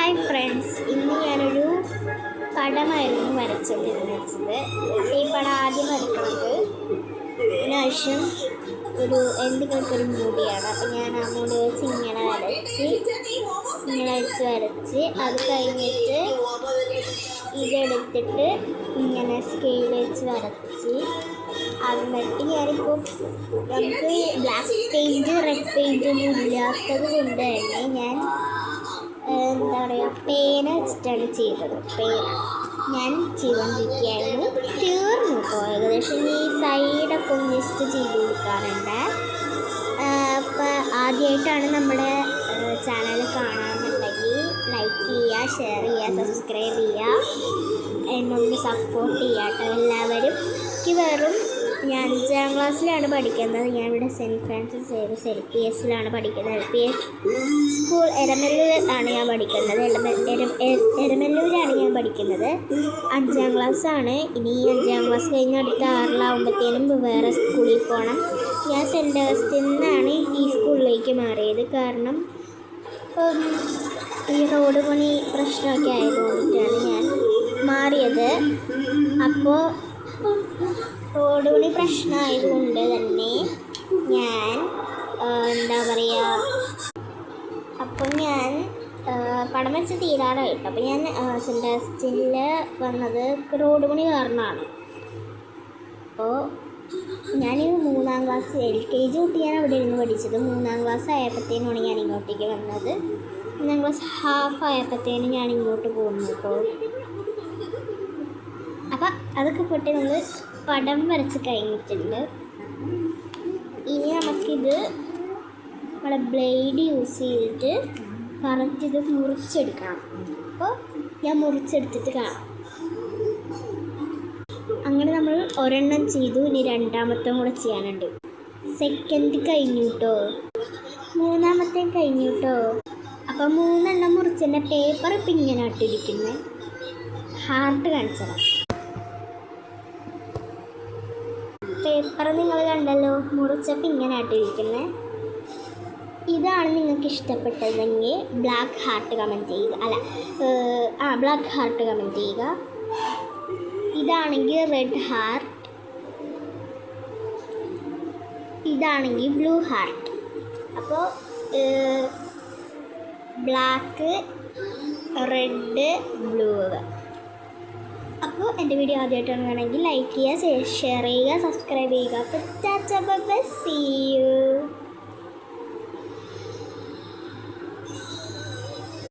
Hi friends, ഇന്ന് ഞാനൊരു പടമായിരുന്നു വരച്ചുകൊണ്ടിരുന്നത്. ഈ പടം ആദ്യം വരയ്ക്കുന്നത് അതിനാവശ്യം എന്തെങ്കിലുമൊക്കെ ഒരു മൂടിയാണ്. അപ്പം ഞാൻ ആ മൂടി വെച്ച് ഇങ്ങനെ വരച്ച് അത് കഴിഞ്ഞിട്ട് ഇതെടുത്തിട്ട് ഇങ്ങനെ സ്കെയിൽ വെച്ച് വരച്ച് എന്നിട്ട് ഞാനിപ്പോൾ നമുക്ക് ബ്ലാക്ക് പെയിൻറ്റ് റെഡ് പെയിൻറ്റ് ഒന്നും ഇല്ലാത്തത് കൊണ്ട് തന്നെ ഞാൻ എന്താ പറയുക, പേന വെച്ചിട്ടാണ് ചെയ്തത്. ഞാൻ ചെയ്തുകൊണ്ടിരിക്കുകയായിരുന്നു. തീർന്നു കേട്ടോ. ഏകദേശം ഈ സൈഡൊക്കെ ഒന്ന് ജസ്റ്റ് ചെയ്ത് കൊടുക്കാറുണ്ട്. അപ്പോൾ ആദ്യമായിട്ടാണ് നമ്മുടെ ചാനൽ കാണാമെന്നുണ്ടെങ്കിൽ ലൈക്ക് ചെയ്യുക, ഷെയർ ചെയ്യുക, സബ്സ്ക്രൈബ് ചെയ്യുക, എന്നൊന്ന് സപ്പോർട്ട് ചെയ്യുക കേട്ടോ എല്ലാവരും. ഞാൻ 5ാം ക്ലാസ്സിലാണ് പഠിക്കുന്നത്. ഞാനിവിടെ സെൻറ്റ് ഫ്രാൻസിസ് സേവിയർസ് LPSലാണ് പഠിക്കുന്നത്. LPS സ്കൂൾ എരമല്ലൂർ ആണ് ഞാൻ പഠിക്കുന്നത്. എരമല്ലൂരാണ് ഞാൻ പഠിക്കുന്നത്. 5ാം ക്ലാസ്സാണ്. ഇനി 5ാം ക്ലാസ് കഴിഞ്ഞ് അടുത്ത 6-ലാവുമ്പോഴത്തേനും വേറെ സ്കൂളിൽ പോകണം. ഞാൻ സെൻറ്റ് അഗസ്റ്റിനാണ് ഈ സ്കൂളിലേക്ക് മാറിയത്. കാരണം ഈ റോഡ് പണി പ്രശ്നമൊക്കെ ആയതുകൊണ്ടിട്ടാണ് ഞാൻ മാറിയത്. അപ്പോൾ റോഡ് പണി പ്രശ്നമായതുകൊണ്ട് തന്നെ ഞാൻ എന്താ പറയുക, അപ്പം ഞാൻ പടം വെച്ച് തീരാറായിട്ട്. അപ്പം ഞാൻ സെൻറ്റ് അഗസ്റ്റിനിൽ വന്നത് റോഡ് പണി കാരണമാണ്. അപ്പോൾ ഞാൻ 3ാം ക്ലാസ് LKG തൊട്ട് ഞാൻ അവിടെ ഇരുന്ന് പഠിച്ചത്. 3ാം ക്ലാസ് ആയപ്പോഴത്തേനുമാണ് ഞാൻ ഇങ്ങോട്ടേക്ക് വന്നത്. 3ാം ക്ലാസ് ഹാഫ് ആയപ്പോഴത്തേനും ഞാൻ ഇങ്ങോട്ട് പോകുന്നു കേട്ടോ. അപ്പം അതൊക്കെ പൊട്ടി നമ്മൾ പടം വരച്ച് കഴിഞ്ഞിട്ടുണ്ട്. ഇനി നമുക്കിത് നമ്മുടെ ബ്ലേഡ് യൂസ് ചെയ്തിട്ട് കറക്റ്റ് ഇത് മുറിച്ചെടുക്കണം. അപ്പോൾ ഞാൻ മുറിച്ചെടുത്തിട്ട് കാണാം. അങ്ങനെ നമ്മൾ ഒരെണ്ണം ചെയ്തു. ഇനി 2ാമത്തെ കൂടെ ചെയ്യാനുണ്ട്. സെക്കൻഡ് കഴിഞ്ഞു കേട്ടോ. 3ാമത്തെ കഴിഞ്ഞു കേട്ടോ. അപ്പോൾ 3 എണ്ണം മുറിച്ചതിൻ്റെ പേപ്പർ ഇപ്പം ഇങ്ങനെ ഇട്ടിരിക്കുന്നത്. ഹാർട്ട് കാണിച്ചതാണ്. പേപ്പർ നിങ്ങൾ കണ്ടല്ലോ, മുറിച്ചപ്പോൾ ഇങ്ങനെ ആയിട്ടിരിക്കുന്നത്. ഇതാണ് നിങ്ങൾക്ക് ഇഷ്ടപ്പെട്ടതെങ്കിൽ ബ്ലാക്ക് ഹാർട്ട് കമൻറ്റ് ചെയ്യുക. ബ്ലാക്ക് ഹാർട്ട് കമൻറ്റ് ചെയ്യുക. ഇതാണെങ്കിൽ റെഡ് ഹാർട്ട്, ഇതാണെങ്കിൽ ബ്ലൂ ഹാർട്ട്. അപ്പോൾ ബ്ലാക്ക്, റെഡ്, ബ്ലൂ. അപ്പോൾ എൻ്റെ വീഡിയോ ആദ്യമായിട്ടാണ് വേണമെങ്കിൽ ലൈക്ക് ചെയ്യുക, ഷെയർ ചെയ്യുക, സബ്സ്ക്രൈബ് ചെയ്യുക. അപ്പോൾ tata bye bye, see U.